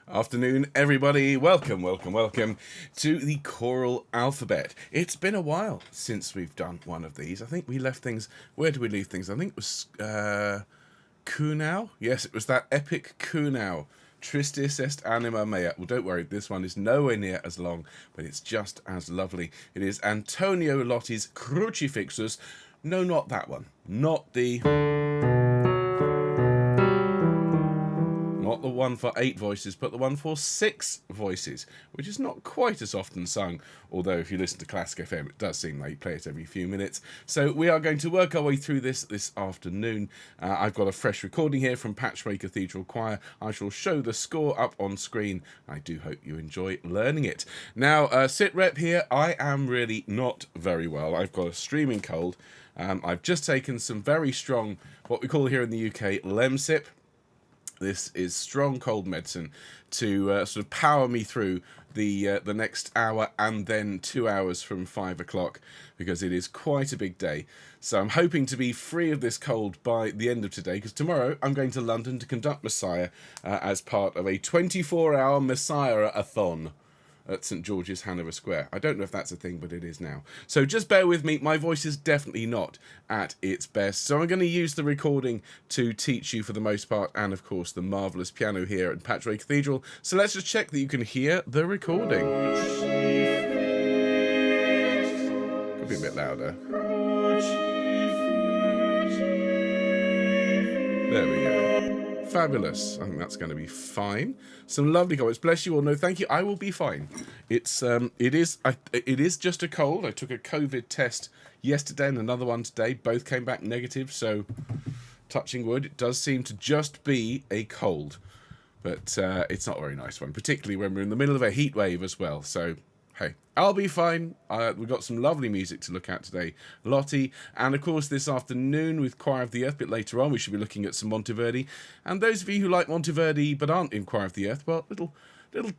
Afternoon, everybody. Welcome to the choral alphabet. It's been a while since we've done one of these. I think we left things... Where did we leave things? I think it was Kunau. Yes, it was that epic Kunau. Tristis est anima mea. Well, don't worry, this one is nowhere near as long, but it's just as lovely. It is Antonio Lotti's Crucifixus. No, not that one. Not the one for 8 voices, but the one for 6 voices, which is not quite as often sung, although if you listen to Classic FM, it does seem like you play it every few minutes. So we are going to work our way through this afternoon. I've got a fresh recording here from Patchway Cathedral Choir. I shall show the score up on screen. I do hope you enjoy learning it. Now, sit rep here. I am really not very well. I've got a streaming cold. I've just taken some very strong, what we call here in the UK, Lemsip. This is strong cold medicine to sort of power me through the next hour and then 2 hours from 5 o'clock, because it is quite a big day. So I'm hoping to be free of this cold by the end of today, because tomorrow I'm going to London to conduct Messiah as part of a 24-hour Messiah-a-thon at St George's, Hanover Square. I don't know if that's a thing, but it is now. So just bear with me. My voice is definitely not at its best. So I'm going to use the recording to teach you for the most part, and of course the marvellous piano here at Patchway Cathedral. So let's just check that you can hear the recording. Could be a bit louder. There we go. Fabulous. I think that's going to be fine. Some lovely comments. Bless you all. No, thank you. I will be fine. It is just a cold. I took a COVID test yesterday and another one today. Both came back negative. So, touching wood, it does seem to just be a cold, but it's not a very nice one, particularly when we're in the middle of a heat wave as well. So, hey, I'll be fine. We've got some lovely music to look at today, Lotti, and of course this afternoon with Choir of the Earth. A bit later on we should be looking at some Monteverdi, and those of you who like Monteverdi but aren't in Choir of the Earth, well, little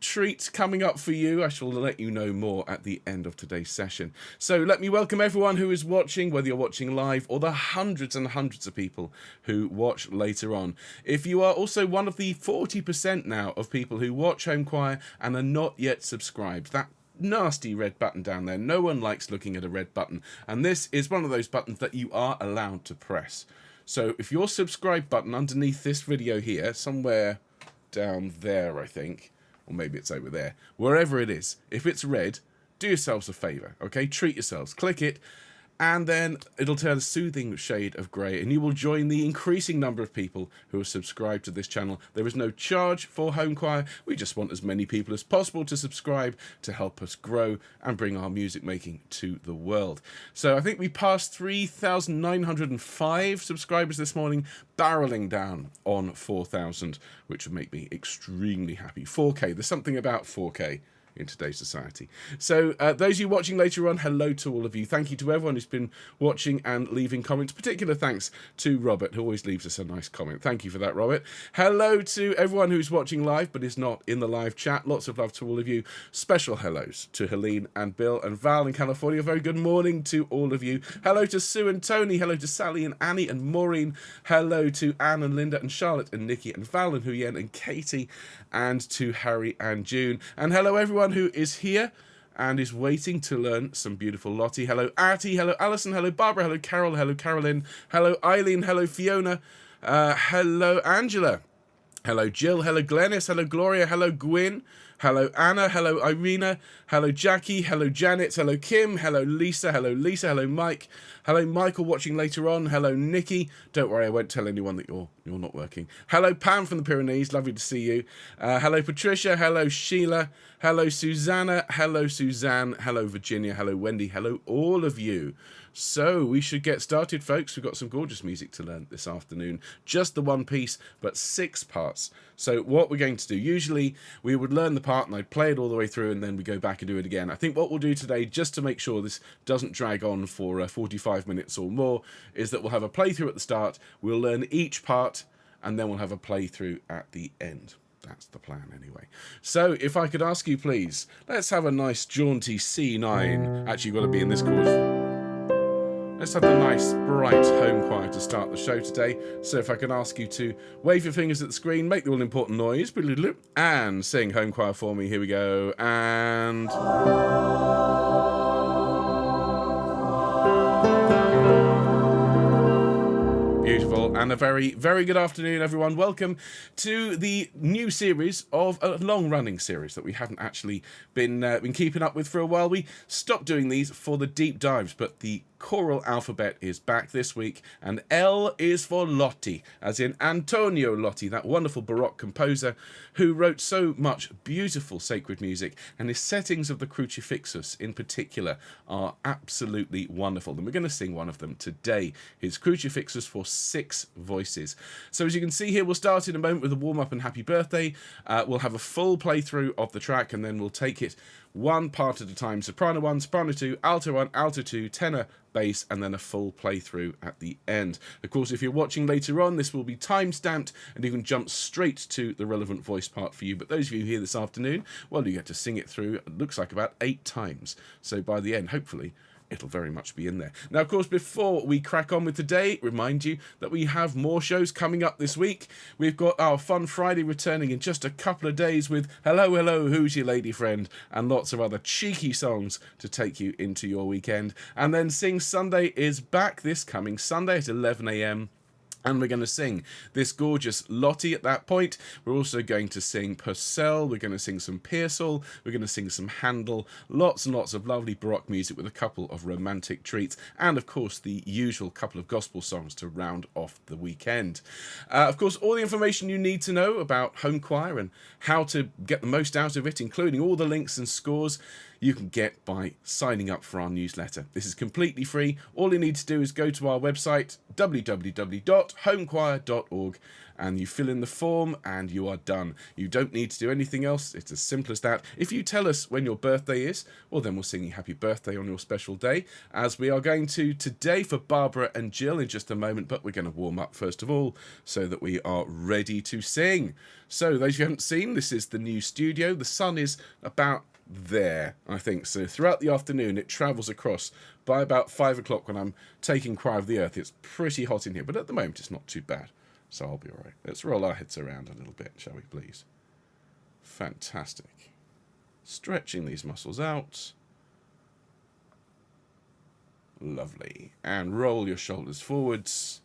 treat coming up for you. I shall let you know more at the end of today's session. So let me welcome everyone who is watching, whether you're watching live or the hundreds and hundreds of people who watch later on. If you are also one of the 40% now of people who watch Homechoir and are not yet subscribed, that nasty red button down there. No one likes looking at a red button, and this is one of those buttons that you are allowed to press. So if your subscribe button underneath this video here, somewhere down there I think, or maybe it's over there, wherever it is, if it's red, do yourselves a favour, okay? Treat yourselves, click it, and then it'll turn a soothing shade of grey, and you will join the increasing number of people who are subscribed to this channel. There is no charge for Homechoir. We just want as many people as possible to subscribe to help us grow and bring our music making to the world. So I think we passed 3,905 subscribers this morning, barreling down on 4,000, which would make me extremely happy. 4K, there's something about 4K in today's society. So those of you watching later on, hello to all of you. Thank you to everyone who's been watching and leaving comments. Particular thanks to Robert, who always leaves us a nice comment. Thank you for that, Robert. Hello to everyone who's watching live but is not in the live chat. Lots of love to all of you. Special hellos to Helene and Bill and Val in California. Very good morning to all of you. Hello to Sue and Tony. Hello to Sally and Annie and Maureen. Hello to Anne and Linda and Charlotte and Nikki and Val and Huyen and Katie, and to Harry and June. And hello everyone who is here and is waiting to learn some beautiful Lotti. Hello Artie, hello Alison, hello Barbara, hello Carol, hello Carolyn, hello Eileen, hello Fiona, hello Angela, hello Jill, hello Glennis, hello Gloria, hello Gwyn, hello Anna, hello Irina, hello Jackie, hello Janet, hello Kim, hello Lisa, hello Mike, hello Michael watching later on, hello Nikki. Don't worry, I won't tell anyone that you're not working. Hello Pam from the Pyrenees, lovely to see you. Hello Patricia, hello Sheila, hello Susanna, hello Suzanne, hello Virginia, hello Wendy, hello all of you. So we should get started, folks. We've got some gorgeous music to learn this afternoon. Just the one piece, but 6 parts. So what we're going to do, usually we would learn the part and I'd play it all the way through and then we go back and do it again. I think what we'll do today, just to make sure this doesn't drag on for 45 minutes or more, is that we'll have a playthrough at the start, we'll learn each part, and then we'll have a playthrough at the end. That's the plan anyway. So if I could ask you, please, let's have a nice jaunty C9. Actually, you've got to be in this chord. Let's have the nice, bright home choir to start the show today. So if I can ask you to wave your fingers at the screen, make the all-important noise, and sing home choir for me. Here we go. And... beautiful, and a very, very good afternoon, everyone. Welcome to the new series of a long-running series that we haven't actually been keeping up with for a while. We stopped doing these for the deep dives, but the choral alphabet is back this week, and L is for Lotti, as in Antonio Lotti, that wonderful Baroque composer who wrote so much beautiful sacred music, and his settings of the Crucifixus in particular are absolutely wonderful. And we're going to sing one of them today, his Crucifixus for 6 voices. So as you can see here, we'll start in a moment with a warm-up and happy birthday. We'll have a full playthrough of the track, and then we'll take it one part at a time: soprano 1, soprano 2, alto 1, alto 2, tenor, bass, and then a full playthrough at the end. Of course, if you're watching later on, this will be time-stamped, and you can jump straight to the relevant voice part for you. But those of you here this afternoon, well, you get to sing it through, it looks like about 8 times. So by the end, hopefully, it'll very much be in there. Now, of course, before we crack on with today, remind you that we have more shows coming up this week. We've got our Fun Friday returning in just a couple of days with Hello, Hello, Who's Your Lady Friend? And lots of other cheeky songs to take you into your weekend. And then Sing Sunday is back this coming Sunday at 11 a.m. And we're going to sing this gorgeous Lotti at that point. We're also going to sing Purcell. We're going to sing some Pearsall. We're going to sing some Handel. Lots and lots of lovely Baroque music with a couple of romantic treats. And, of course, the usual couple of gospel songs to round off the weekend. Of course, all the information you need to know about home choir and how to get the most out of it, including all the links and scores, you can get by signing up for our newsletter. This is completely free. All you need to do is go to our website, www.homechoir.org, and you fill in the form and you are done. You don't need to do anything else. It's as simple as that. If you tell us when your birthday is, well, then we'll sing you happy birthday on your special day, as we are going to today for Barbara and Jill in just a moment, but we're going to warm up first of all so that we are ready to sing. So those of you who haven't seen, this is the new studio. The sun is about there, I think. So throughout the afternoon it travels across. By about 5 o'clock when I'm taking Cry of the Earth, it's pretty hot in here, but at the moment it's not too bad, so I'll be alright. Let's roll our heads around a little bit, shall we please? Fantastic. Stretching these muscles out. Lovely. And roll your shoulders forwards.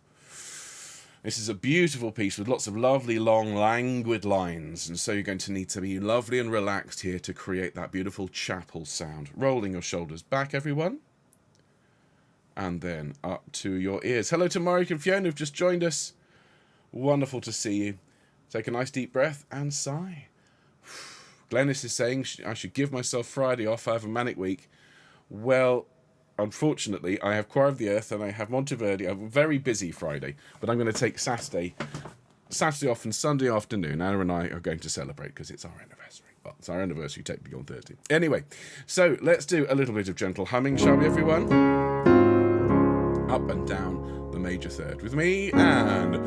This is a beautiful piece with lots of lovely, long, languid lines, and so you're going to need to be lovely and relaxed here to create that beautiful chapel sound. Rolling your shoulders back, everyone, and then up to your ears. Hello to Marek and Fiona who've just joined us. Wonderful to see you. Take a nice deep breath and sigh. Glennis is saying I should give myself Friday off. I have a manic week. Well, unfortunately, I have Choir of the Earth and I have Monteverdi. I'm very busy Friday, but I'm going to take Saturday off and Sunday afternoon. Anna and I are going to celebrate because it's our anniversary. Well, it's our anniversary technically on Thursday. Anyway, so let's do a little bit of gentle humming, shall we, everyone? Up and down the major third with me, and...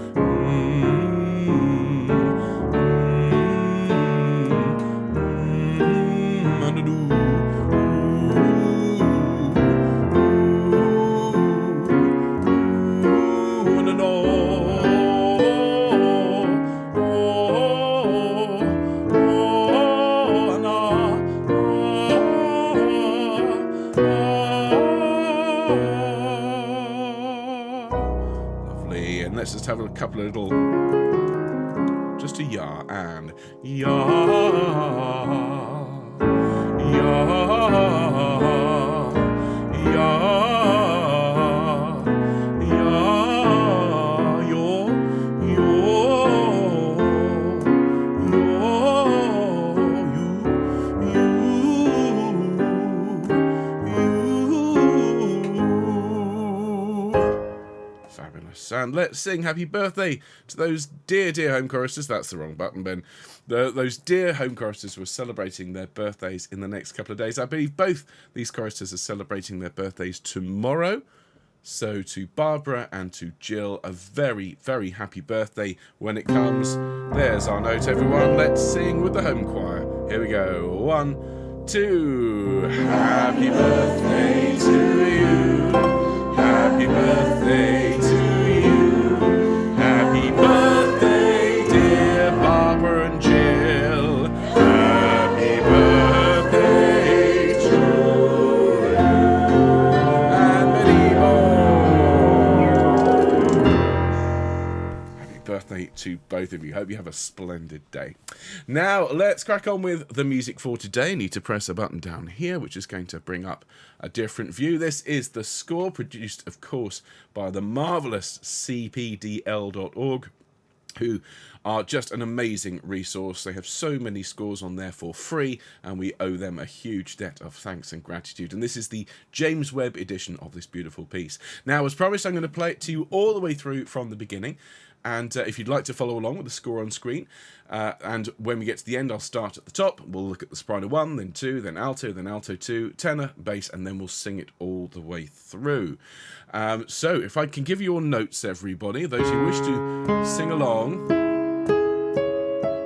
let's just have a couple of little, just a ya and ya, ya, ya, ya, yo, Fabulous. And let's sing happy birthday to those dear, dear home choristers. That's the wrong button, Ben. Those dear home choristers who are celebrating their birthdays in the next couple of days. I believe both these choristers are celebrating their birthdays tomorrow. So to Barbara and to Jill, a very, very happy birthday when it comes. There's our note, everyone. Let's sing with the home choir. Here we go. 1, 2. Happy birthday to you. Happy to both of you. Hope you have a splendid day. Now, let's crack on with the music for today. I need to press a button down here, which is going to bring up a different view. This is the score, produced, of course, by the marvellous cpdl.org, who are just an amazing resource. They have so many scores on there for free, and we owe them a huge debt of thanks and gratitude. And this is the James Webb edition of this beautiful piece. Now, as promised, I'm going to play it to you all the way through from the beginning. And if you'd like to follow along with the score on screen, and when we get to the end, I'll start at the top. We'll look at the soprano 1, then 2, then alto 2, tenor, bass, and then we'll sing it all the way through. So if I can give you your notes, everybody, those who wish to sing along.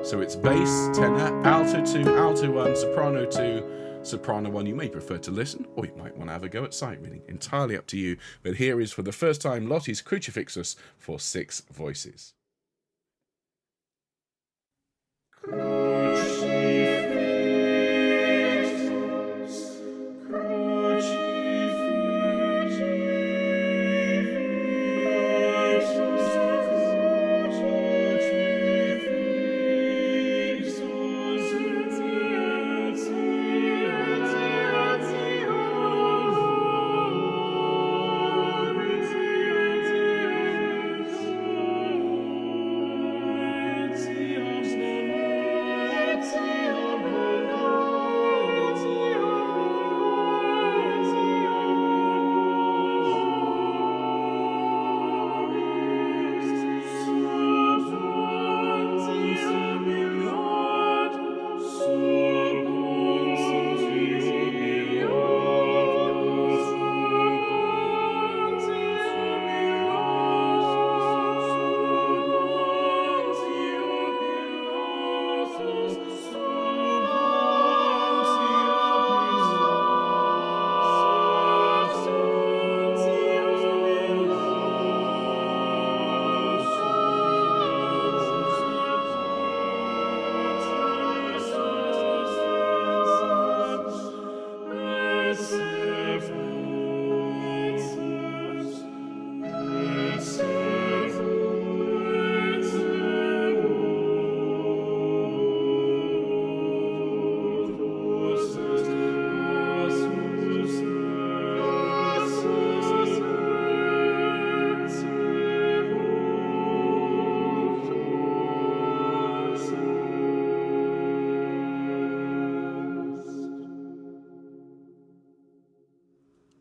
So it's bass, tenor, alto 2, alto 1, soprano 2, soprano 1. You may prefer to listen, or you might want to have a go at sight reading. Entirely up to you. But here is, for the first time, Lotti's Crucifixus for 6 voices.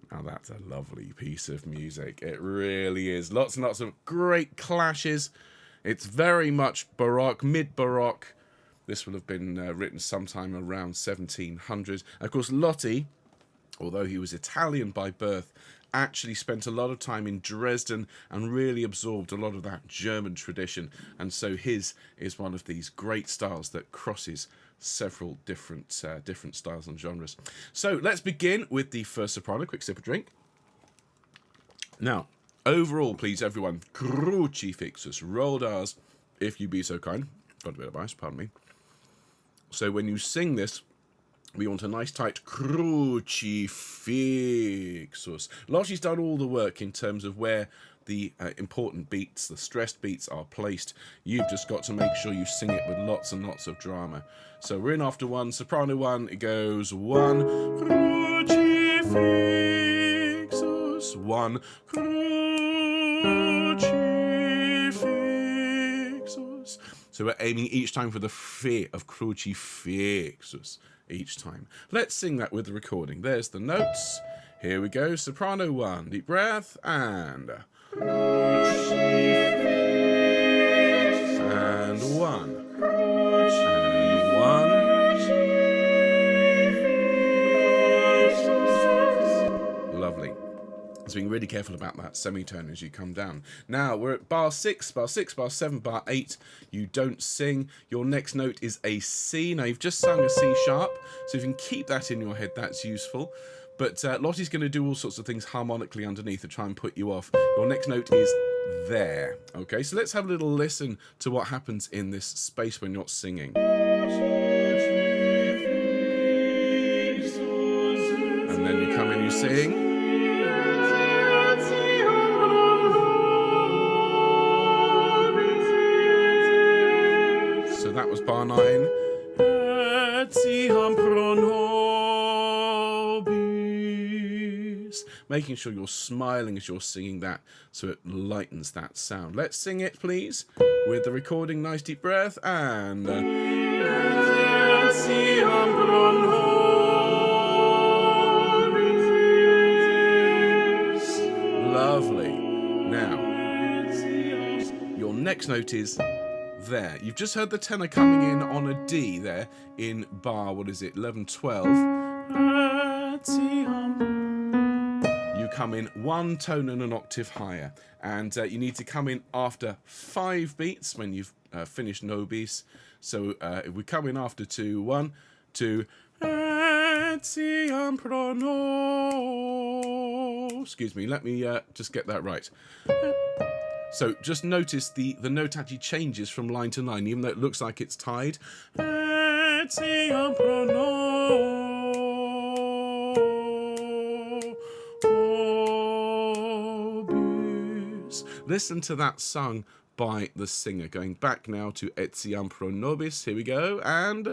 Now that's a lovely piece of music. It really is. Lots and lots of great clashes. It's very much Baroque, mid-Baroque. This will have been written sometime around 1700. Of course, Lotti, although he was Italian by birth, actually spent a lot of time in Dresden and really absorbed a lot of that German tradition. And so his is one of these great styles that crosses several different styles and genres. So let's begin with the first soprano. Quick sip of drink. Now, overall, please, everyone, Crucifixus, rolled R's, if you be so kind. Got a bit of ice, pardon me. So when you sing this, we want a nice tight Crucifixus. Lotti's done all the work in terms of where the important beats, the stressed beats, are placed. You've just got to make sure you sing it with lots and lots of drama. So we're in after 1, soprano 1, it goes 1, Crucifixus, 1, Crucifixus. So we're aiming each time for the fe of Crucifixus each time. Let's sing that with the recording. There's the notes. Here we go. Soprano 1, deep breath, and 1, and 1. Lovely. So being really careful about that semitone as you come down. Now we're at bar 6, bar 6, bar 7, bar 8. You don't sing. Your next note is a C. Now you've just sung a C sharp, so if you can keep that in your head, that's useful. But Lotti's going to do all sorts of things harmonically underneath to try and put you off. Your next note is there. Okay, so let's have a little listen to what happens in this space when you're singing. And then you come in, you sing. bar 9. Etiam pro nobis. Making sure you're smiling as you're singing that so it lightens that sound. Let's sing it, please, with the recording. Nice deep breath. And Etiam pro nobis. Lovely. Now, your next note is there. You've just heard the tenor coming in on a D there in bar, what is it, 11, 12. You come in one tone and an octave higher, and you need to come in after 5 beats when you've finished nobis. So if we come in after 2, 1, 2, excuse me, let me just get that right. So just notice the note actually changes from line to line, even though it looks like it's tied. Listen to that sung by the singer. Going back now to Etiam pro nobis. Here we go, and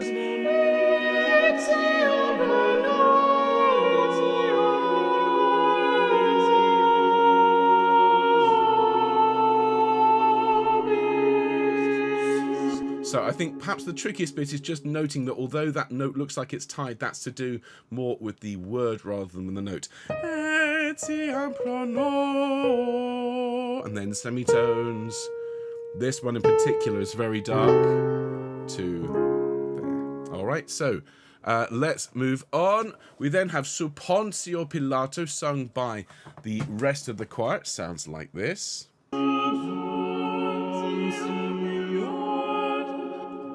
so I think perhaps the trickiest bit is just noting that although that note looks like it's tied, that's to do more with the word rather than the note. And then semitones. This one in particular is very dark to there. All right, so let's move on. We then have Su Pontio Pilato sung by the rest of the choir. It sounds like this.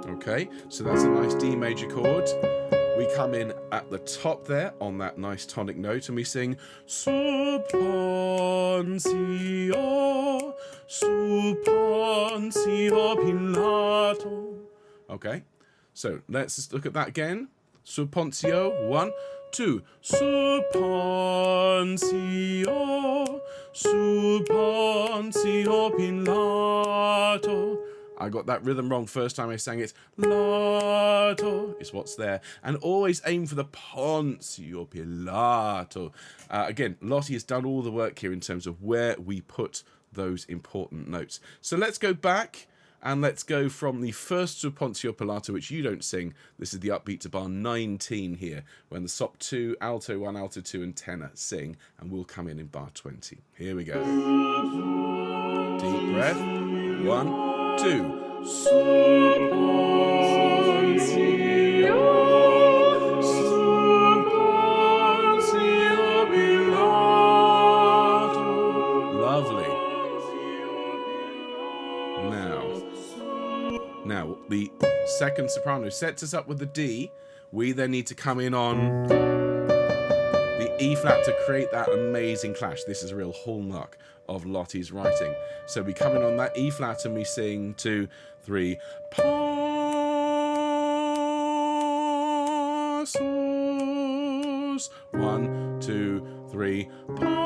Okay, so that's a nice D major chord. We come in at the top there on that nice tonic note and we sing Su Pontio, Su Pontio Pilato. Okay, so let's just look at that again. Su Pontio, 1, 2. Su Pontio, Su Pontio Pilato. I got that rhythm wrong first time I sang it. Lato is what's there. And always aim for the Pontio Pilato. Again, Lotti has done all the work here in terms of where we put those important notes. So let's go back and let's go from the first Su Pontio Pilato, which you don't sing. This is the upbeat to bar 19 here, when the sop 2, alto 1, alto 2, and tenor sing, and we'll come in bar 20. Here we go. Deep breath. 1, 2. Su Pontio, Su Pontio Pilato. Lovely. Now the second soprano sets us up with the D. We then need to come in on the E flat to create that amazing clash. This is a real hallmark of Lotti's writing. So we come in on that E flat and we sing 2, 3. Passus. 1, 2, 3. Passus.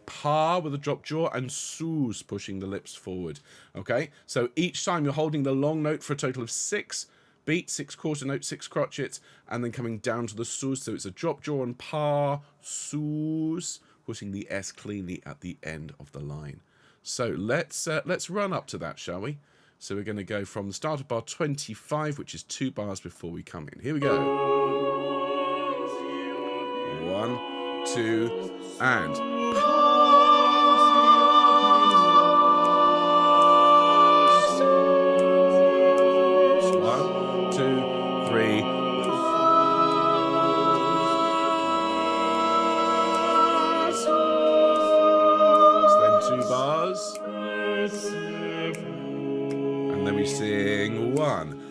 Pa with a drop jaw and sus pushing the lips forward. Okay, so each time you're holding the long note for a total of 6 beats, 6 quarter notes, 6 crotchets, and then coming down to the sus. So it's a drop jaw and pa, sus, putting the S cleanly at the end of the line. So let's run up to that, shall we? So we're going to go from the start of bar 25, which is 2 bars before we come in. Here we go. 1, 2, and 1, 2, 3. Then 2 bars. And then we sing 1.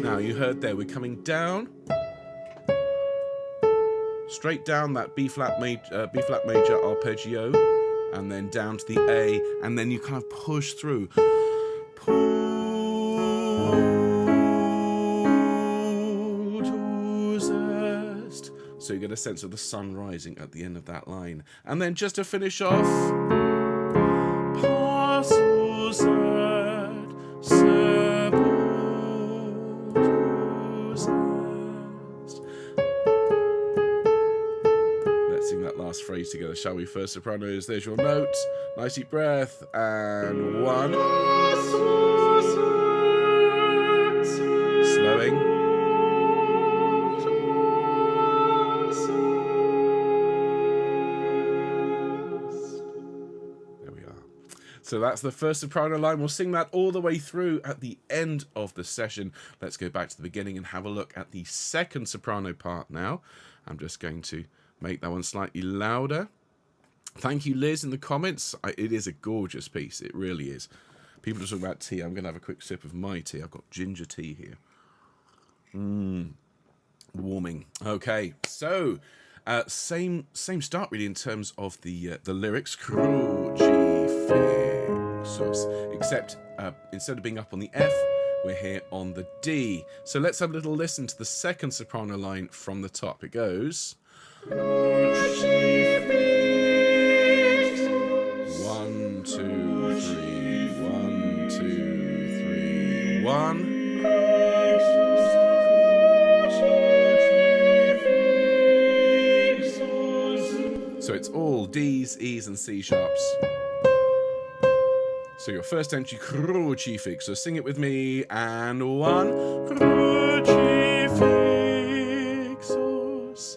Now you heard there, we're coming down, straight down that B flat major arpeggio, and then down to the A, and then you kind of push through. Push So you get a sense of the sun rising at the end of that line. And then just to finish off, let's sing that last phrase together, shall we? First sopranos, there's your note. Nice deep breath, and one. Slowing. So that's the first soprano line. We'll sing that all the way through at the end of the session. Let's go back to the beginning and have a look at the second soprano part now. I'm just going to make that one slightly louder. Thank you, Liz, in the comments. It is a gorgeous piece. It really is. People are talking about tea. I'm going to have a quick sip of my tea. I've got ginger tea here. Warming. Okay, so same start really in terms of the lyrics. Crucifixus, except instead of being up on the F, we're here on the D. So let's have a little listen to the second soprano line from the top. It goes. 1, 2, 3. 1, 2, 3. 1. So it's all D's, E's, and C sharps. So your first entry, Crucifixus. So sing it with me, and 1. Crucifixus.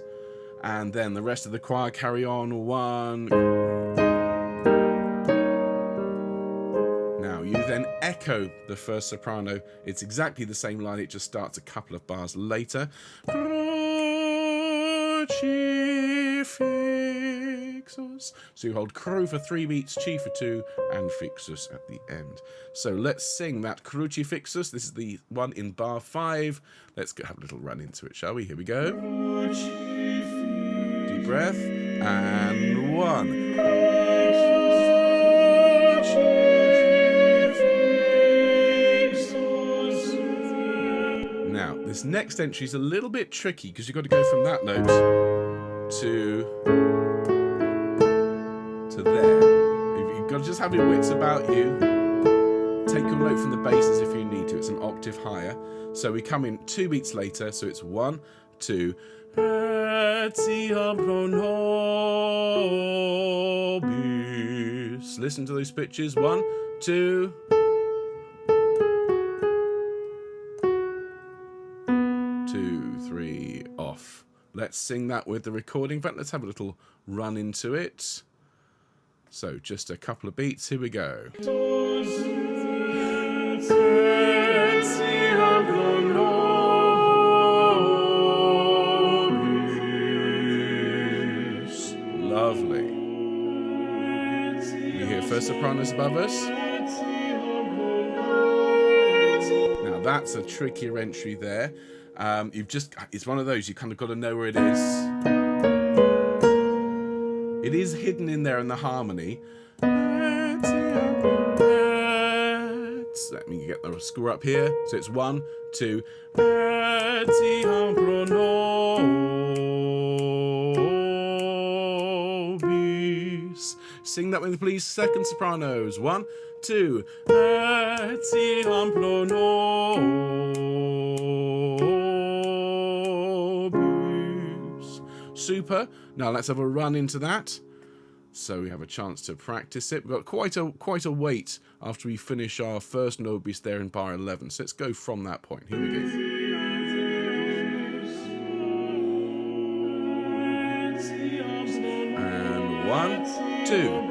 And then the rest of the choir carry on. 1. Now you then echo the first soprano. It's exactly the same line. It just starts a couple of bars later. Crucifixus. So you hold cru for 3 beats, chi for 2, and fixus at the end. So let's sing that Crucifixus. This is the one in bar 5. Let's have a little run into it, shall we? Here we go. Deep breath, and 1. Now, this next entry is a little bit tricky because you've got to go from that note to there. You've got to just have your wits about you. Take your note from the basses if you need to. It's an octave higher. So we come in 2 beats later. So it's 1, 2. Listen to those pitches. 1, 2. 2, 3, off. Let's sing that with the recording. In fact, let's have a little run into it. So just a couple of beats. Here we go. Lovely. We hear first sopranos above us. Now that's a trickier entry there. It's one of those, you kind of got to know where it is. It is hidden in there in the harmony. Let me get the score up here. So it's 1, 2. Sing that with me, please. Second sopranos. 1, 2. Super. Now let's have a run into that. So we have a chance to practice it. We've got quite a wait after we finish our first nobis there in bar 11. So let's go from that point. Here we go. And 1, 2.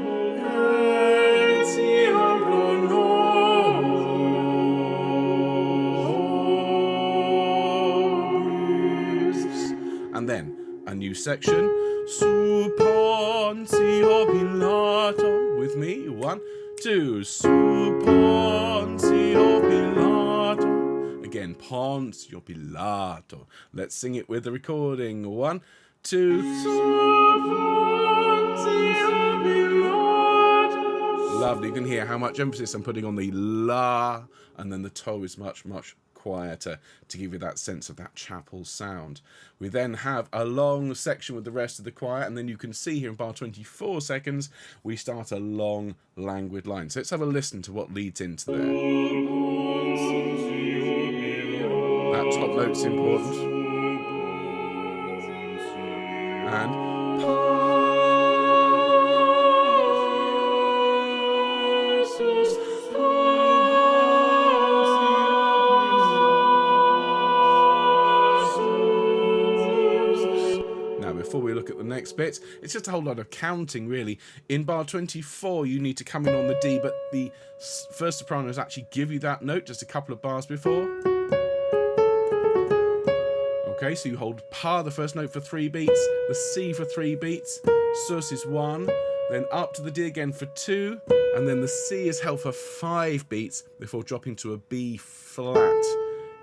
And then a new section. Suppontio Pilato. With me. 1, 2. Suppontio Pilato. Again, Pontio Pilato. Let's sing it with the recording. 1, 2. Suppontio Pilato. Lovely. You can hear how much emphasis I'm putting on the la, and then the to is much, much quieter to give you that sense of that chapel sound. We then have a long section with the rest of the choir, and then you can see here in bar 24 seconds we start a long languid line. So let's have a listen to what leads into there. That top note's important. And before we look at the next bit, it's just a whole lot of counting really. In bar 24 you need to come in on the D, but the first sopranos actually give you that note just a couple of bars before. Okay, so you hold pa, the first note, for 3 beats, the C for 3 beats, sus is 1, then up to the D again for 2, and then the C is held for 5 beats before dropping to a B flat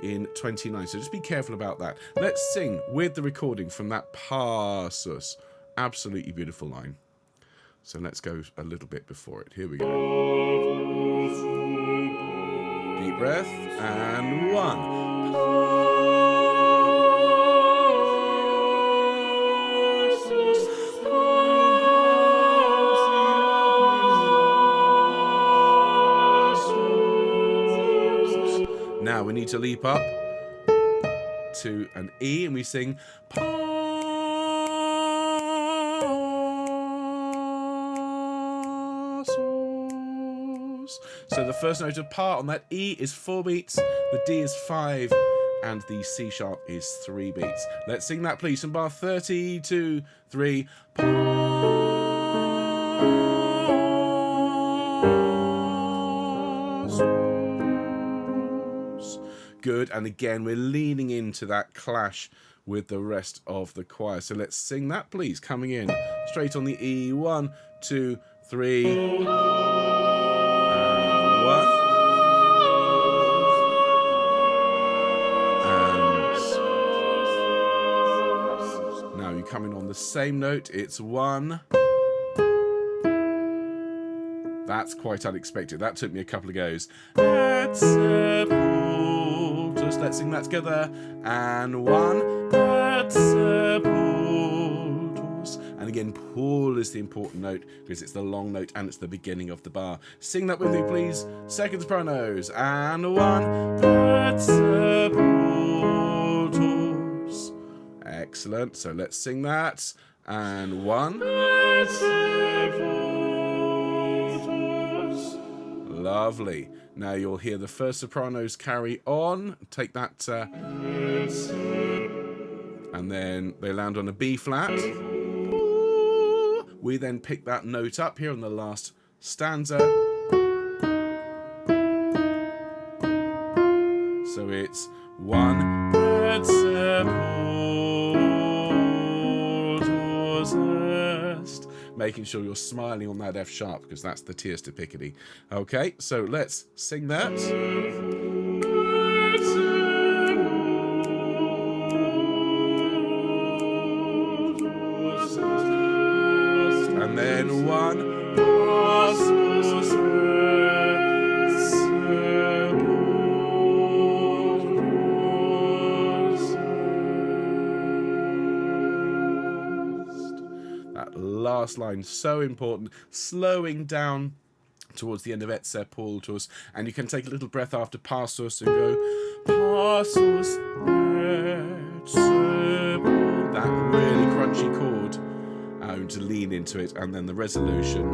in 29. So just be careful about that. Let's sing with the recording from that passus. Absolutely beautiful line. So let's go a little bit before it. Here we go. Deep breath, and 1. Now we need to leap up to an E, and we sing passus. So the first note of pa on that E is 4 beats, the D is 5, and the C sharp is 3 beats. Let's sing that please from bar 32, 3. Good, and again we're leaning into that clash with the rest of the choir. So let's sing that please, coming in straight on the E. 1, 2, 3, and 1. And now you come in on the same note, it's 1. That's quite unexpected, that took me a couple of goes. Let's sing that together, and 1, and again pull is the important note because it's the long note and it's the beginning of the bar. Sing that with me please, second sopranos, and 1. Excellent, so let's sing that, and 1. Lovely. Now you'll hear the first sopranos carry on, take that, and then they land on a B flat. We then pick that note up here on the last stanza. So it's 1. Making sure you're smiling on that F sharp because that's the tierce Piccadilly. Okay, so let's sing that. And then 1. Last line, so important, slowing down towards the end of et sepultus, and you can take a little breath after passus and go passus et sepultus, that really crunchy chord, to lean into it, and then the resolution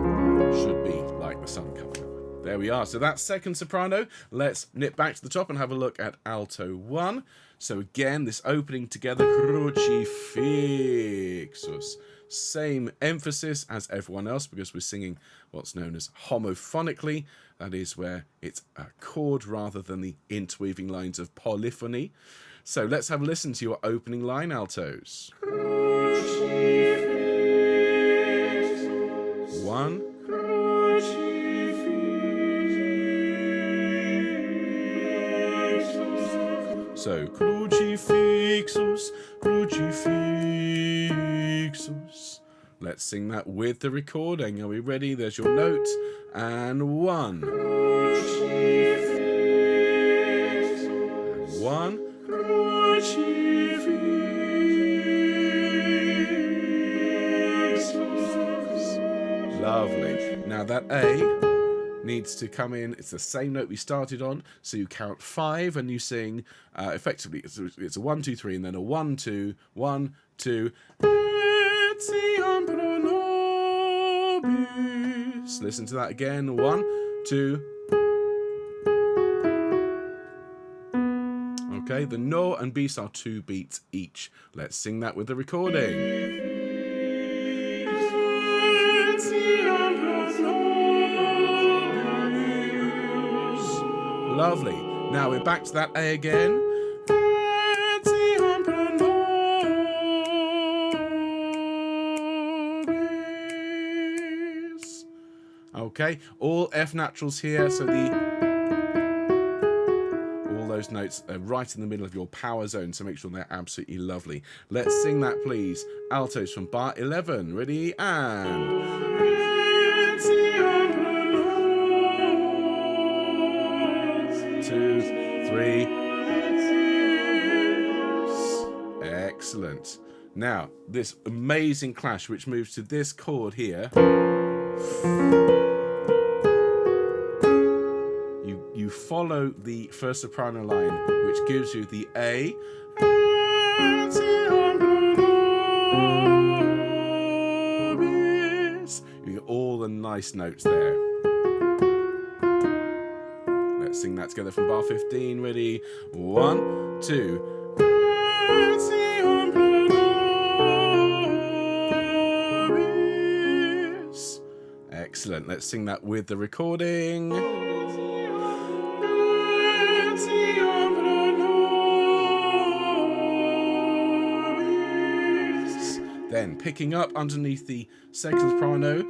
should be like the sun coming up. There we are. So that's second soprano. Let's nip back to the top and have a look at alto 1. So again, this opening together, crucifixus. Same emphasis as everyone else because we're singing what's known as homophonically. That is where it's a chord rather than the interweaving lines of polyphony. So let's have a listen to your opening line, altos. 1. So crucifixus, crucifixus. Let's sing that with the recording. Are we ready? There's your note. And 1. And 1. Lovely. Now that A needs to come in. It's the same note we started on. So you count 5 and you sing effectively. It's a 1, 2, 3, and then a 1, 2, 1, 2. Listen to that again. 1, 2. Okay, the no and bis are 2 beats each. Let's sing that with the recording. Lovely. Now we're back to that A again. Okay, all F naturals here, so all those notes are right in the middle of your power zone, so make sure they're absolutely lovely. Let's sing that, please. Altos from bar 11. Ready? And... 2, 3. Excellent. Now, this amazing clash, which moves to this chord here. You follow the first soprano line, which gives you the A. You get all the nice notes there. Let's sing that together from bar 15. Ready? 1, 2. Excellent. Let's sing that with the recording. Then picking up underneath the second soprano.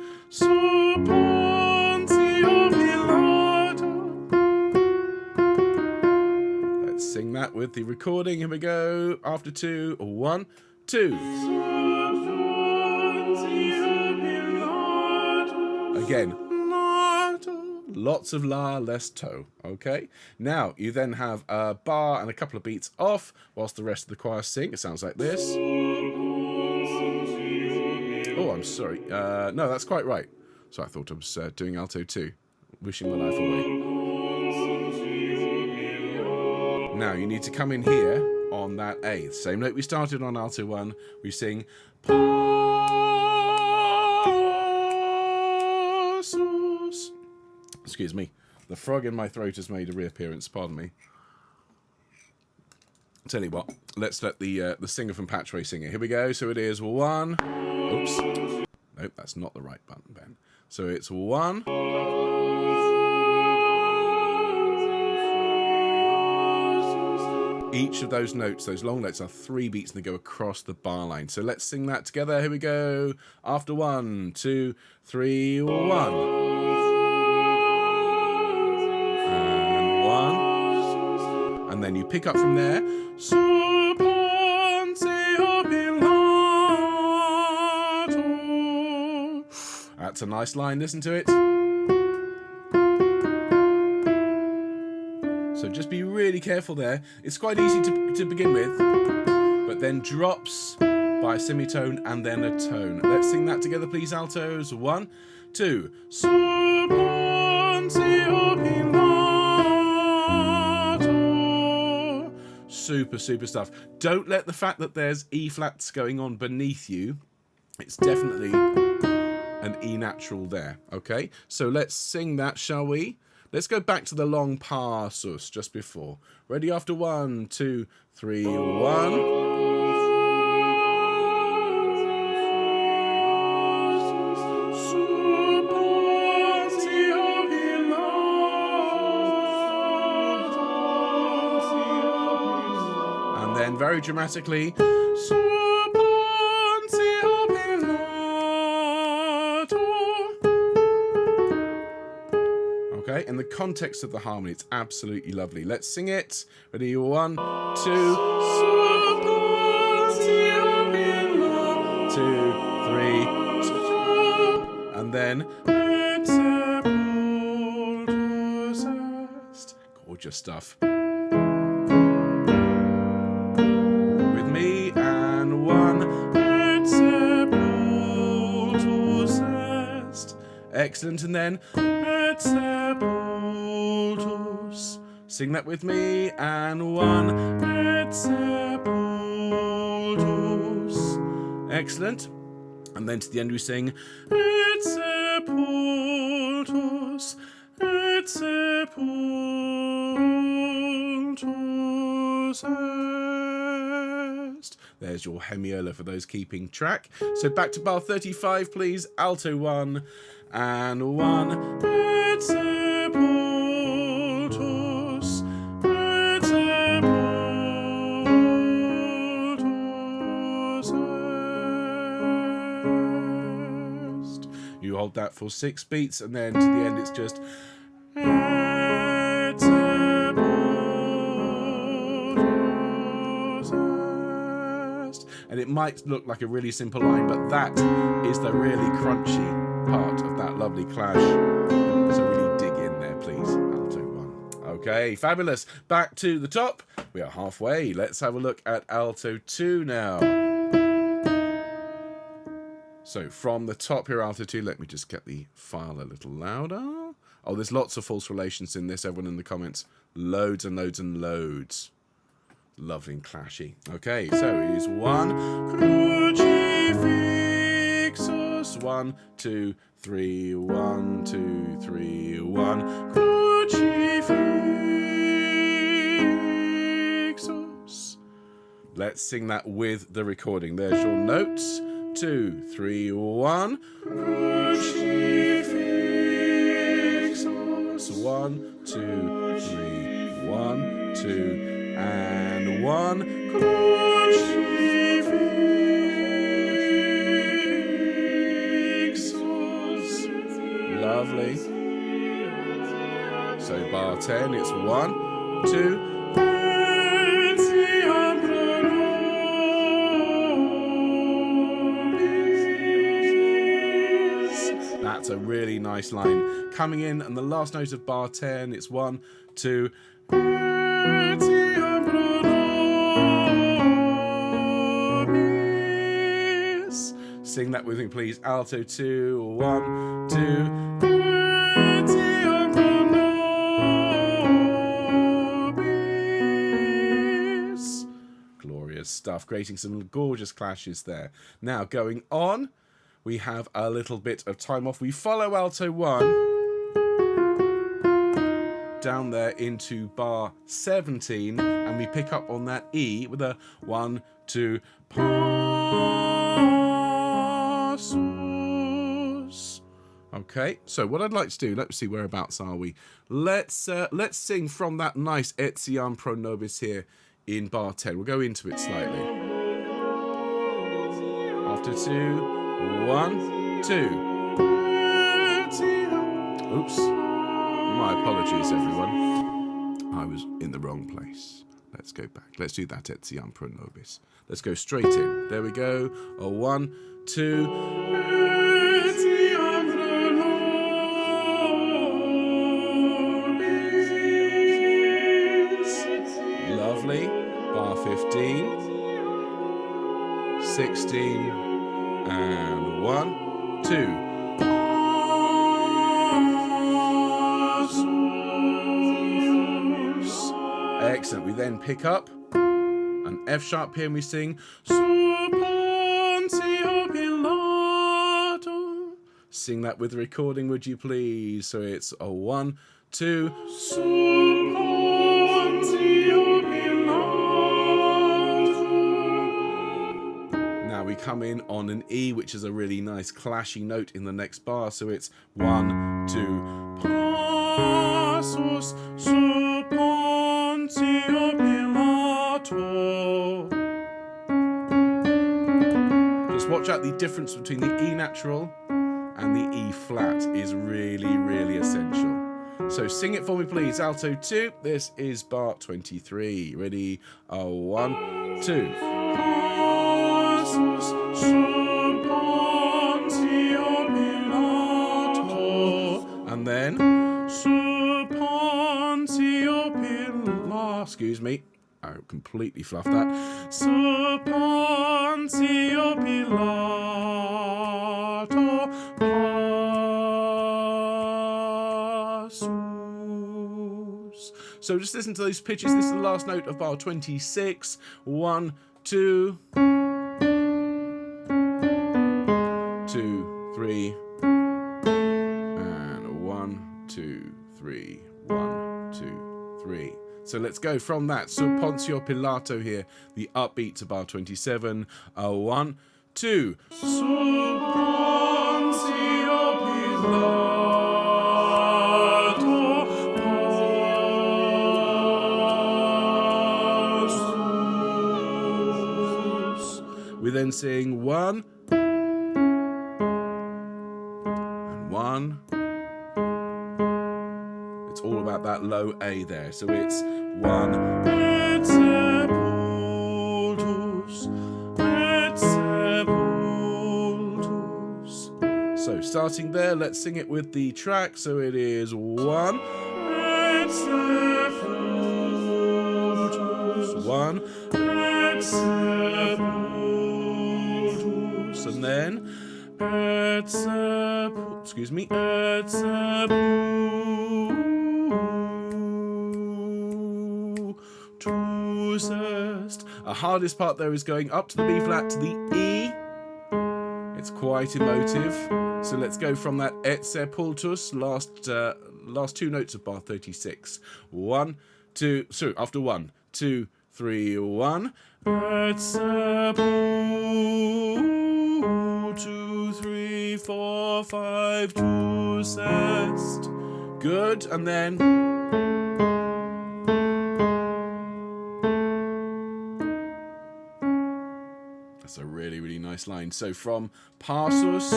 Let's sing that with the recording. Here we go. After 2, 1, 2. Again, lots of la, less to. Okay. Now you then have a bar and a couple of beats off, whilst the rest of the choir sing. It sounds like this. Oh, I'm sorry. No, that's quite right. So I thought I was doing alto too. Wishing my life away. Now you need to come in here on that A. Same note we started on alto 1. We sing. Excuse me. The frog in my throat has made a reappearance. Pardon me. Tell you what. Let's let the singer from Patchway sing it. Here we go. So it is 1. Oops. Nope, that's not the right button, Ben. So it's 1. Each of those notes, those long notes, are 3 beats and they go across the bar line. So let's sing that together. Here we go. After 1, 2, 3, 1. And then you pick up from there. That's a nice line, listen to it. So just be really careful there. It's quite easy to begin with, but then drops by a semitone and then a tone. Let's sing that together, please, altos. 1, 2. Super, super stuff. Don't let the fact that there's E flats going on beneath you. It's definitely an E natural there. Okay, so let's sing that, shall we? Let's go back to the long passus just before. Ready? After 1, 2, 3, 1. Then very dramatically, okay, in the context of the harmony, it's absolutely lovely. Let's sing it. Ready? 1, 2, 2, 3, and then. Gorgeous stuff. With me, and 1, et sepultus est. Excellent, and then et sepultus. Sing that with me, and 1, et sepultus. Excellent. And then to the end we sing et sepultus, et sepultus est. There's your hemiola for those keeping track. So back to bar 35, please. Alto 1, and 1, et sepultus, et sepultus est. You hold that for 6 beats, and then to the end it's just et sepultus est. And it might look like a really simple line, but that is the really crunchy part of that lovely clash. So really dig in there, please. Alto 1. Okay, fabulous. Back to the top. We are halfway. Let's have a look at Alto 2 now. So from the top here, Alto 2, let me just get the file a little louder. Oh, there's lots of false relations in this, everyone in the comments. Loads and loads and loads. Lovely and clashy. Okay, so it is 1, Crucifixus. 1, 2, 3, 1, 2, 3, 1, Crucifixus. Let's sing that with the recording. There's your notes. 2, 3, 1, Crucifixus. 1, 2, 3, 1, 2, and 1, Crucifixus. Lovely. So bar 10, it's 1, 2, that's a really nice line. Coming in, and the last note of bar 10, it's 1, 2, sing that with me, please. Alto 2, 1, 2. Glorious stuff. Creating some gorgeous clashes there. Now, going on, we have a little bit of time off. We follow Alto 1 down there into bar 17, and we pick up on that E with a 1, 2, passus. Okay, so what I'd like to do, let's see, whereabouts are we? Let's sing from that nice Etiam pro nobis here in bar 10. We'll go into it slightly. After 2, 1, 2. Oops. My apologies, everyone. I was in the wrong place. Let's go back. Let's do that Etiam pro nobis. Let's go straight in. There we go. A 1, 2. Etiam pro nobis. Lovely. Bar 15. 16. And 1, 2. Excellent. We then pick up an F sharp here and we sing Soprano Pilato. Sing that with the recording, would you please? So it's a 1, 2. Soprano Pilato. Now we come in on an E, which is a really nice clashy note in the next bar. So it's 1, 2. Passus Pilato. Just watch out, the difference between the E natural and the E flat is really, really essential. So sing it for me, please. Alto 2. This is bar 23. Ready? 1, 2. Passus Pilato. And then Pontio Pilato. me. I completely fluffed that. Sopontio Pilato passus. So just listen to those pitches. This is the last note of bar 26. 1, 2, 2, 3, and 1, 2, 3, 1, 2, 3. So let's go from that. So Pontio Pilato here, the upbeat to bar 27. 1, 2. So Pontio Pilato passus. We then sing 1 and 1. It's all about that low A there. So it's 1 et sepultus, et sepultus. So starting there, let's sing it with the track. So it is 1 et sepultus, 1 et sepultus, and then et sepultus, excuse me, et sepultus. A hardest part there is going up to the B flat to the E. It's quite emotive. So let's go from that et sepultus, last two notes of bar 36. 1, 2, so after 1, 2, 3, 1. Et sepultus, 2, 3, 4, 5, 2, sest. Good, and then that's a really, really nice line. So from passus,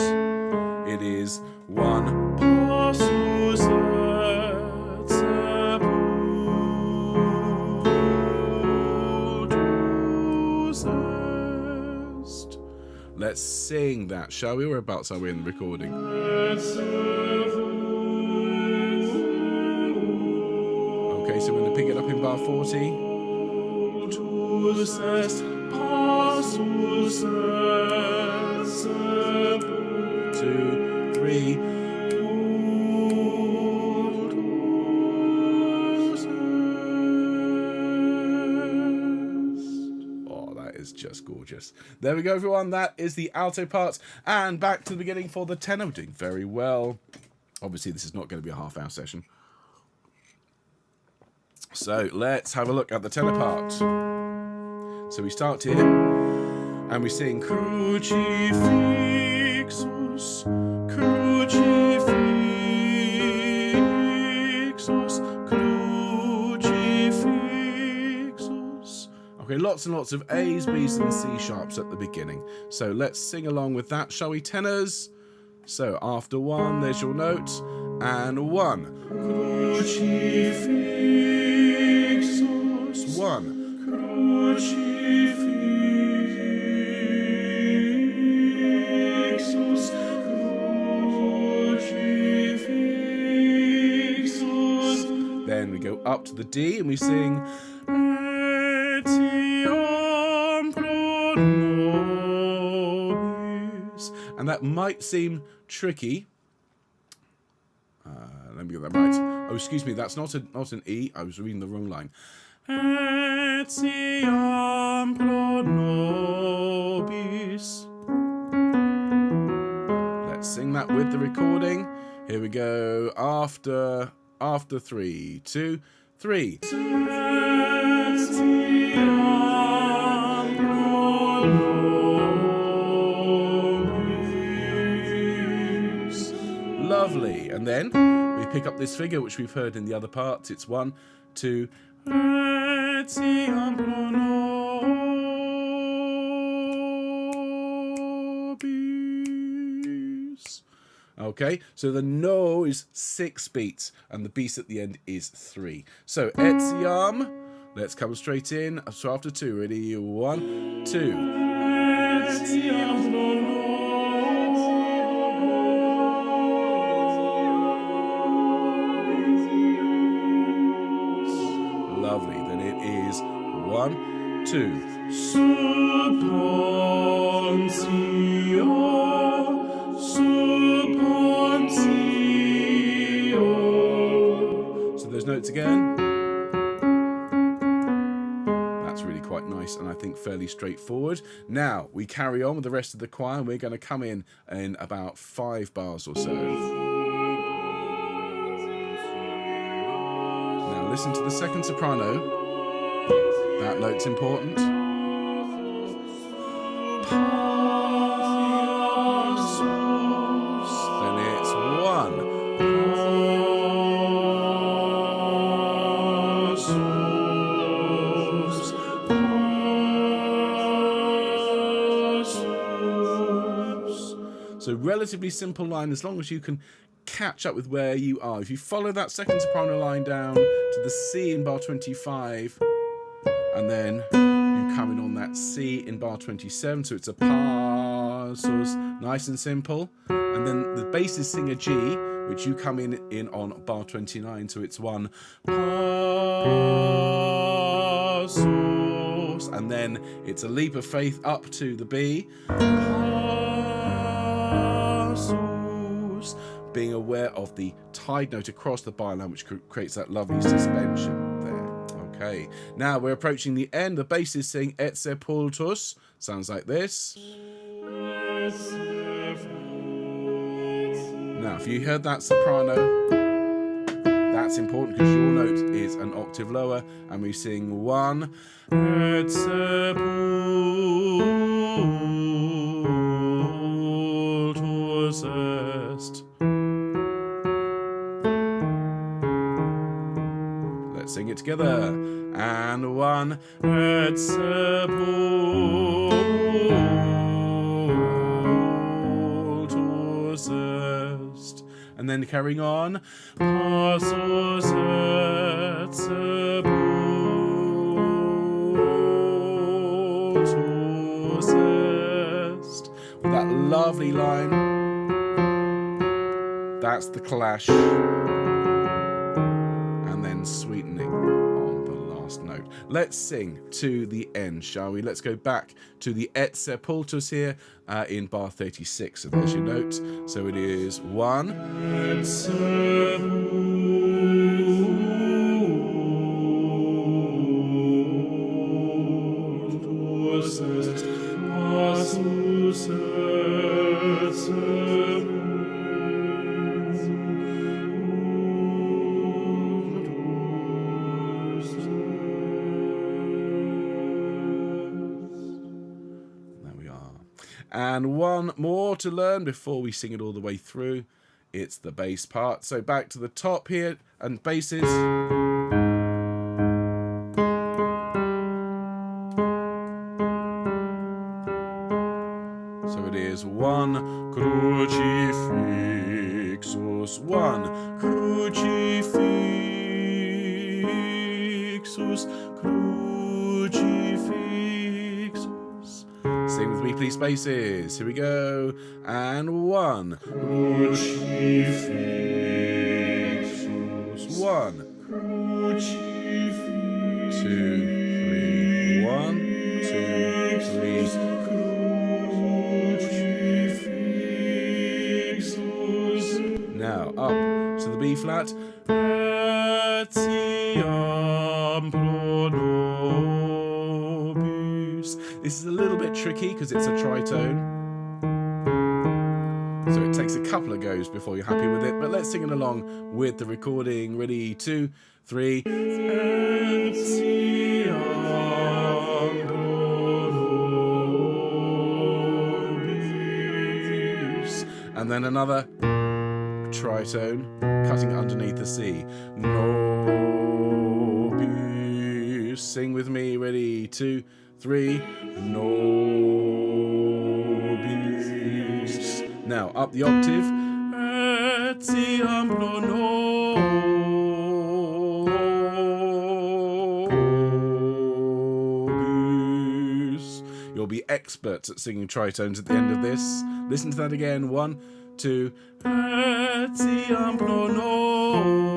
it is 1 passus et sepultus est. Let's sing that, shall we? Whereabouts are we in the recording? Okay, so we're going to pick it up in bar 40. Passus et sepultus. 2, 3. Oh, that is just gorgeous. There we go, everyone. That is the alto part. And back to the beginning for the tenor. Doing very well. Obviously, this is not going to be a half-hour session. So let's have a look at the tenor part. So we start here, and we sing Crucifixus, Crucifixus, Crucifixus. Okay, lots and lots of A's, B's, and C sharps at the beginning. So let's sing along with that, shall we, tenors? So after 1, there's your note, and 1. Crucifixus, 1. Crucifixus, Crucifixus. Then we go up to the D and we sing Etiam pro nobis. And that might seem tricky. Let me get that right. Oh, excuse me, that's not an E. I was reading the wrong line. Etiam pro nobis. Let's sing that with the recording. Here we go. After 3, 2, 3. Etiam pro nobis. Lovely. And then we pick up this figure, which we've heard in the other parts. It's 1, 2, Etiam pro nobis. Okay, so the no is 6 beats, and the beat at the end is 3. So Etiam, let's come straight in. So after 2, ready? 1, 2. Etiam pro nobis. Lovely. Then it is 2. So those notes again. That's really quite nice and I think fairly straightforward. Now we carry on with the rest of the choir and we're going to come in about 5 bars or so. Now listen to the second soprano. That note's important. Then it's 1. So relatively simple line as long as you can catch up with where you are. If you follow that second soprano line down to the C in bar 25 and then you come in on that C in bar 27, so it's a passus, nice and simple, and then the basses sing a G which you come in on bar 29, so it's 1 passus, and then it's a leap of faith up to the B, being aware of the tied note across the byline, which creates that lovely suspension there. Okay, now we're approaching the end. The basses sing et sepultus, sounds like this. Now, if you heard that soprano, that's important because your note is an octave lower, and we sing 1 et sepultus est. Let's sing it together. And 1 et sepultus est. And then carrying on, passus et sepultus est. With that lovely line, that's the clash. And then sweeten it on the last note. Let's sing to the end, shall we? Let's go back to the et sepultus here in bar 36. So there's your note. So it is 1 et sepultus est, passus et sepultus. And one more to learn before we sing it all the way through. It's the bass part. So back to the top here and basses. So it is 1 crucifixus, 1 crucifixus, crucifixus. Sing with me, please, basses. Here we go. And 1 crucifixus, 1 crucifixus, 2, 3, 1, 2, 3. Now up to the B flat. Etiam pro nobis. This is a little bit tricky because it's a tritone. So it takes a couple of goes before you're happy with it. But let's sing it along with the recording. Ready, 2, 3. Etiam pro nobis. And then another tritone cutting underneath the C. Nobis. Sing with me. Ready, 2, 3. Nobis. Now up the octave. Etiam pro nobis. You'll be experts at singing tritones at the end of this. Listen to that again. 1, 2. Etiam pro nobis.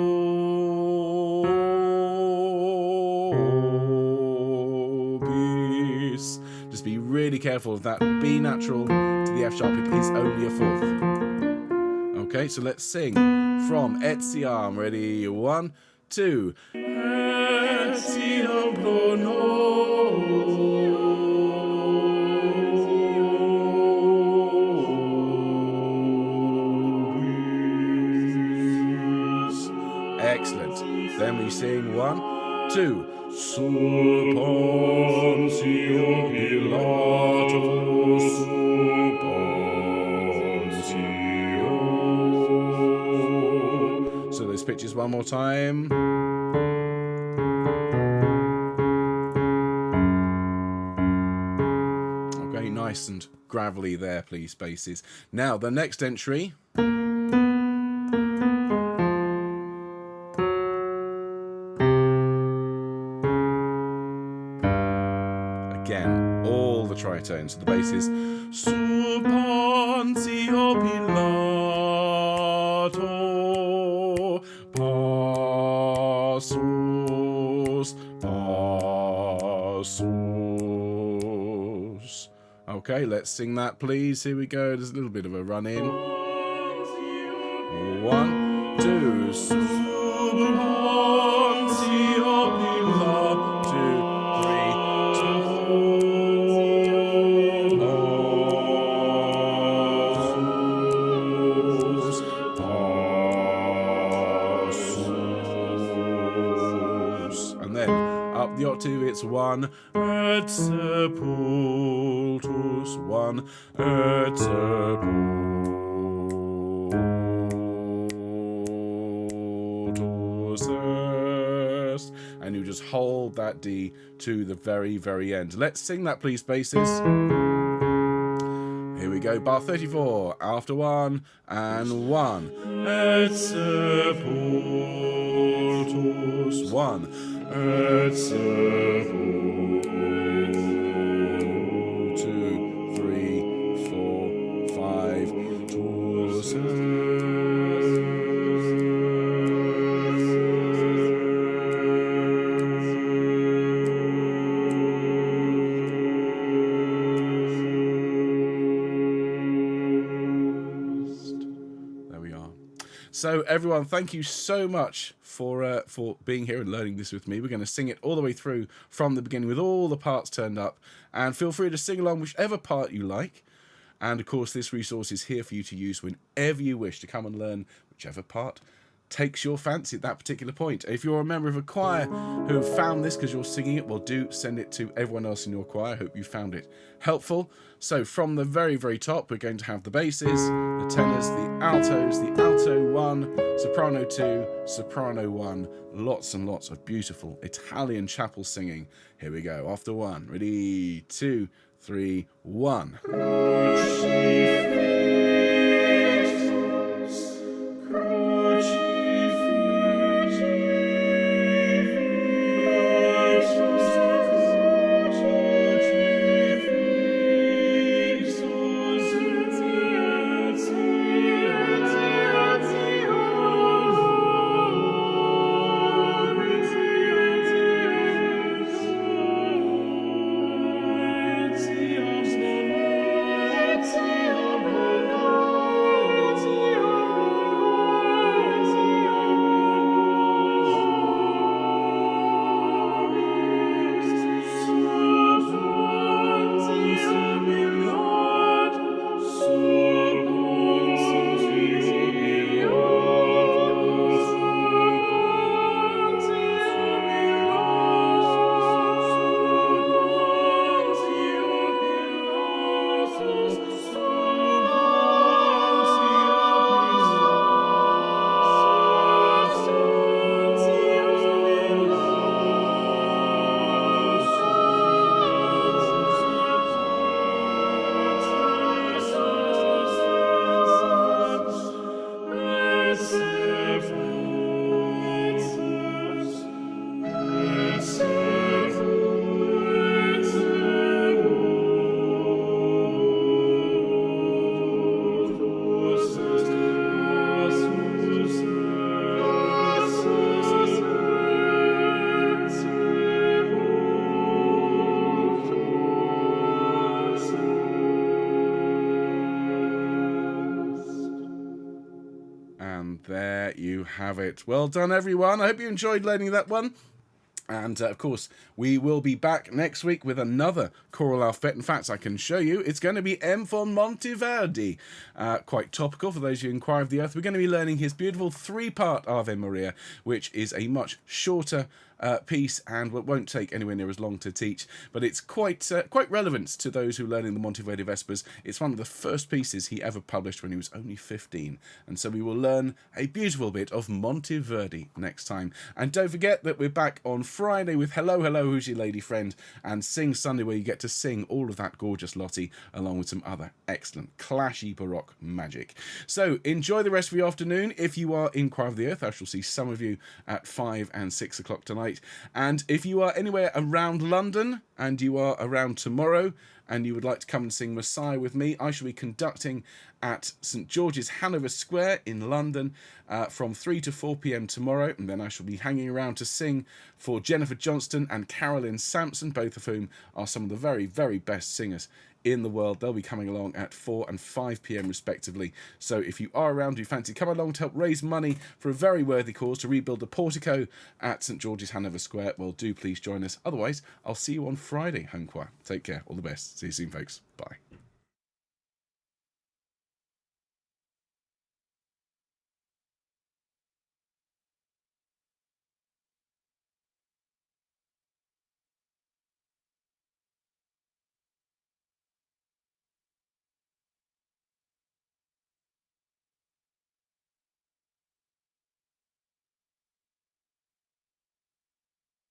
careful of that. B natural to the F sharp. It is only a fourth. Okay, so let's sing from Etiam. Ready? 1, 2. Etiam pro nobis. Excellent. Then we sing 1, 2. Suppontio Pilatus, suppontio. So those pitches one more time. Okay, nice and gravelly there, please, basses. Now, the next entry. Again, all the tritones. So the bass is Suppontio Pilato passus passus. Okay, let's sing that, please. Here we go. There's a little bit of a run in. 1, 2. Suppontio Pilato. 2, 3. And then up the octave, it's 1 et sepultus, 1 et sepultus est. And you just hold that D to the very, very end. Let's sing that, please, basses. Here we go, bar 34, after 1 and 1. Et sepultus, 1. Et sepultus, 2, 3, 4, 5, tus So everyone, thank you so much for being here and learning this with me. We're going to sing it all the way through from the beginning with all the parts turned up. And feel free to sing along whichever part you like. And of course, this resource is here for you to use whenever you wish to come and learn whichever part takes your fancy at that particular point. If you're a member of a choir who have found this because you're singing it, well, do send it to everyone else in your choir. I hope you found it helpful. So from the very, very top, we're going to have the basses, the tenors, the alto 1, soprano 2, soprano 1, lots and lots of beautiful Italian chapel singing. Here we go, after 1. Ready, 2, 3, 1. And there you have it. Well done, everyone. I hope you enjoyed learning that one. And, of course, we will be back next week with another choral alphabet. In fact, I can show you. It's going to be M for Monteverdi. Quite topical for those who inquire of the earth. We're going to be learning his beautiful 3-part Ave Maria, which is a much shorter piece and won't take anywhere near as long to teach, but it's quite relevant to those who are learning the Monteverdi Vespers. It's one of the first pieces he ever published when he was only 15, and so we will learn a beautiful bit of Monteverdi next time. And don't forget that we're back on Friday with Hello, Hello, Who's Your Lady Friend, and Sing Sunday, where you get to sing all of that gorgeous Lotti, along with some other excellent clashy Baroque magic. So enjoy the rest of your afternoon. If you are in Choir of the Earth, I shall see some of you at 5 and 6 o'clock tonight. And if you are anywhere around London and you are around tomorrow and you would like to come and sing Messiah with me, I shall be conducting at St George's, Hanover Square in London from 3 to 4 p.m. tomorrow, and then I shall be hanging around to sing for Jennifer Johnston and Carolyn Sampson, both of whom are some of the very, very best singers in the world. They'll be coming along at 4 and 5 p.m. respectively. So if you are around, you fancy come along to help raise money for a very worthy cause to rebuild the portico at St George's, Hanover Square, well, do please join us. Otherwise, I'll see you on Friday, Homechoir. Take care. All the best. See you soon, folks. Bye.